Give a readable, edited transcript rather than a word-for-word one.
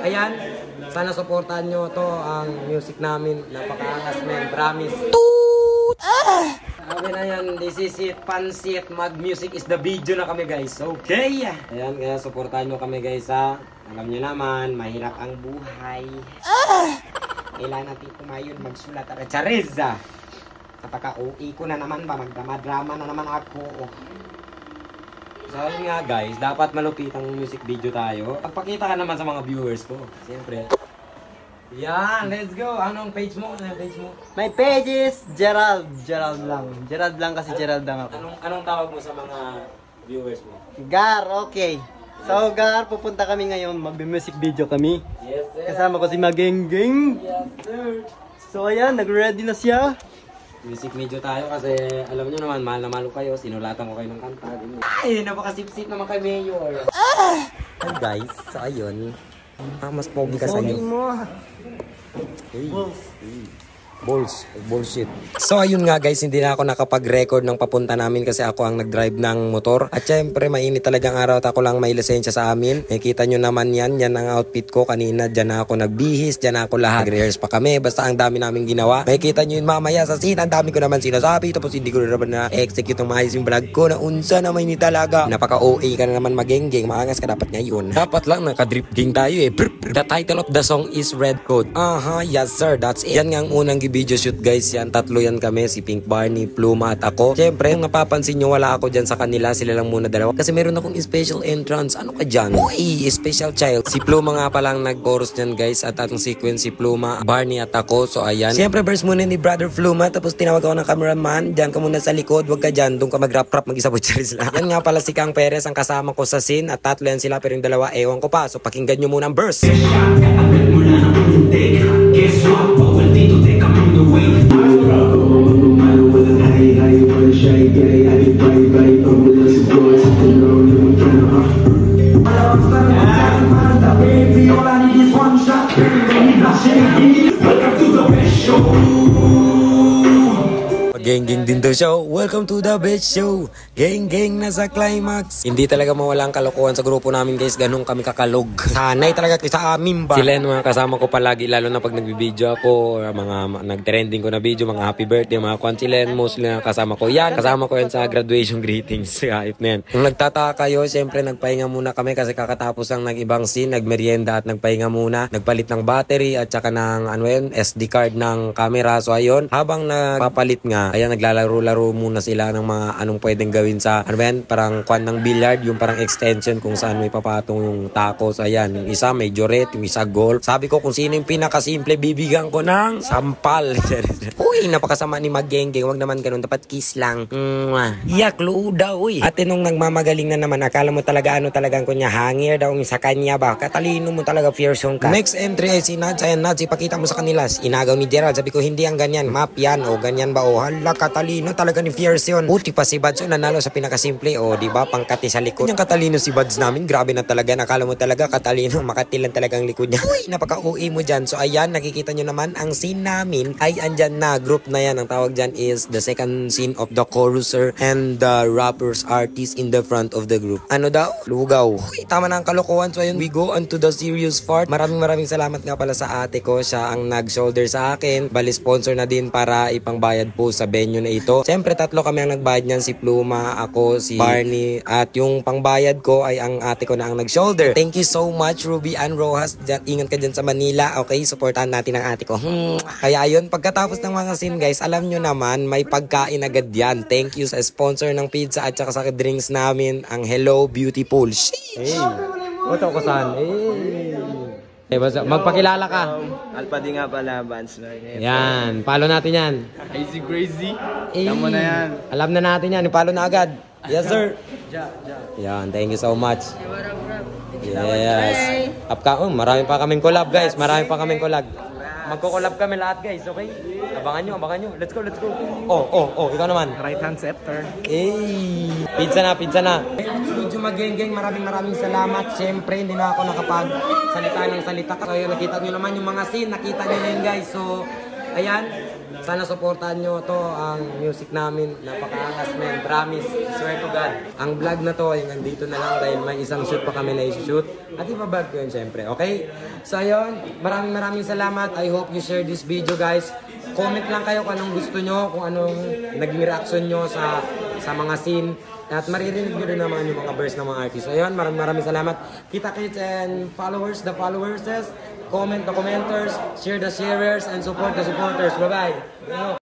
Ayan, sana supportahan nyo to ang music namin. Napakaangas men, promise. Toot! Sabi na yan, this is it, pansit, mag-music is the video na kami guys. Okay! Ayan, kaya supportahan nyo kami guys ha. Alam nyo naman, mahirap ang buhay. Kailangan natin kumayon, magsulat at chareza. Kapag-uwi ko na naman ba, magdrama na naman ako. So yun nga guys, dapat malupit ang music video tayo. Pagpakita ka naman sa mga viewers ko, siyempre. Yan, let's go. Anong page mo? Anong page mo? My page is Gerald. Gerald lang. Gerald lang kasi Gerald lang ako. Anong tawag mo sa mga viewers mo? Gar, okay. So Gar, pupunta kami ngayon, mag-music video kami. Yes sir. Kasama ko si Magengeng. Yes sir. So ayan, nag-ready na siya. Music video tayo kasi alam nyo naman, mahal na mahal ko kayo. Sinulatan ko kayo ng kanta. Ay, napakasip-sip naman kay Mayor. Hey guys, so ayun. Mas pogi ka sa inyo. Pogi mo. Hey. Balls. Bullshit. So ayun nga guys, hindi na ako nakapag-record ng papunta namin kasi ako ang nag-drive ng motor. At syempre mainit talagang araw at ako lang may lisensya sa amin. Nakikita nyo naman yan. Yan ang outfit ko kanina. Diyan na ako nagbihis. Diyan na ako lahat. Nag-rehearse pa kami. Basta ang dami namin ginawa. Makikita nyo yun mamaya sa scene. Ang dami ko naman sinasabi. Tapos hindi ko naman na-execute ng maayos yung vlog ko. Na unsa na mainit talaga. Napaka-OA ka na naman magengeng. Maangas ka dapat ngayon. Dapat lang nakadrip ging tayo eh. The title of the song is Red Code. Yes sir. That's it. Yan nga ang unang video shoot guys, yan tatlo yan kami, si Pink Barney, Pluma at ako. Siyempre, kung napapansin nyo, wala ako dyan sa kanila, sila lang muna dalawa. Kasi meron akong special entrance. Ano ka dyan? Uy, special child. Si Pluma nga palang nag-chorus dyan guys, at atong sequence si Pluma, Barney at ako. So ayan. Siyempre, verse muna ni Brother Pluma, tapos tinawag ako ng cameraman. Dyan ka muna sa likod, wag ka dyan. Doon ka mag-rap-rap, mag-isa butcheries lang. Yan nga pala si Kang Perez, ang kasama ko sa scene, at tatlo yan sila, pero yung dalawa, ewan ko pa. So pakinggan nyo muna ang verse. Geng-geng din daw show. Welcome to the best show. Geng-geng na sa climax. Hindi talaga mawala ang kalokohan sa grupo namin guys. Ganun kami kakalog. Sanay talaga sa amin ba? Sila yung mga kasama ko palagi. Lalo na pag nagbibideo ako. Mga nag-trending ko na video. Mga happy birthday. Mga kwansilen. Mostly na kasama ko. Yan. Kasama ko yan sa graduation greetings. Kahit na yan. Kung nagtataka kayo, syempre nagpahinga muna kami. Kasi kakatapos ang nag-ibang scene. Nagmerienda at nagpahinga muna. Nagpalit ng battery. At saka ng SD card ng camera. So ayun. Habang nagpapalit nga. Ayan, naglalaro-laro muna sila ng mga anong pwedeng gawin sa, parang kwan ng billiard, yung parang extension kung saan may papatong yung tacos. Ayan, yung isa may joret, yung isa golf. Sabi ko kung sino yung pinakasimple, bibigyan ko ng sampal. Uy, napakasama ni Magengeng. Wag naman ganun, dapat kiss lang. Yak, loo daw, uy. Ate nung nagmamagaling na naman, akala mo talaga talagang kunya, hangir daw sa kanya ba? Katalino mo talaga, fearsome ka. Next entry ay si Nads. Ayan, Nads, ipakita mo sa kanila. Inagaw ni Gerald. Sabi ko, hindi ang ganyan. Map yan, o ganyan ba, o katalino talaga ni Fierce yun. Buti pa si Buds nanalo sa pinakasimple. O diba, pangkati sa likod. Yung katalino si Buds namin, grabe na talaga. Nakala mo talaga katalino, makatilan talagang likod niya. Uy, napaka-uwi mo dyan. So ayan, nakikita nyo naman, ang scene namin ay andyan na. Group na yan. Ang tawag dyan is the second scene of the choruser and the rappers artist in the front of the group. Ano daw? Lugaw. Uy, tama na ang kalokohan. So ayun, we go on to the serious part. Maraming salamat nga pala sa ate ko. Siya ang nag-shoulder sa akin. Bali sponsor na din para ipangbayad po sa venue na ito. Siyempre tatlo kami ang nagbayad niyan, si Pluma, ako, si Barney, at yung pangbayad ko ay ang ate ko na ang nag-shoulder. Thank you so much Ruby Ann Rojas. Ingat ka dyan sa Manila. Okay, supportahan natin ang ate ko. Kaya ayun, pagkatapos ng mga scene guys, alam nyo naman, may pagkain agad yan. Thank you sa sponsor ng pizza at saka sa drinks namin, ang Hello Beautiful. Hey, oto ko saan? Magpakilala ka. Alpha di nga pala, Vans. Yan, follow natin yan. Easy crazy. Alam mo na yan. Alam na natin yan, follow na agad. Yes sir. Yan, thank you so much. Yes. Marami pa kaming collab guys, marami pa kaming collab. Magko-collab kami lahat guys, okay? Abangan nyo. Let's go. Oh, ikaw naman. Right hand set, turn. Pizza na. Medyo Magengeng, maraming salamat. Siyempre, hindi na ako nakapag-salita ng salita. So, yun, nakita nyo naman yung mga scene. Nakita nyo yun guys. So, ayan. Sana supportahan nyo to, ang music namin. Napakaangas, men. Promise. Swear to God. Ang vlog na to, yung nandito na lang dahil may isang shoot pa kami na i-shoot. At iba-vlog ko yun, syempre. Okay? So, ayun. Maraming salamat. I hope you share this video, guys. Comment lang kayo kung anong gusto nyo, kung anong naging reaction nyo sa mga scene. At maririnig nyo rin naman yung mga verse ng mga artist. So, ayun. Maraming salamat. Kita-kits and followers, the followerses. Comment the commenters, share the sharers, and support the supporters. Bye-bye!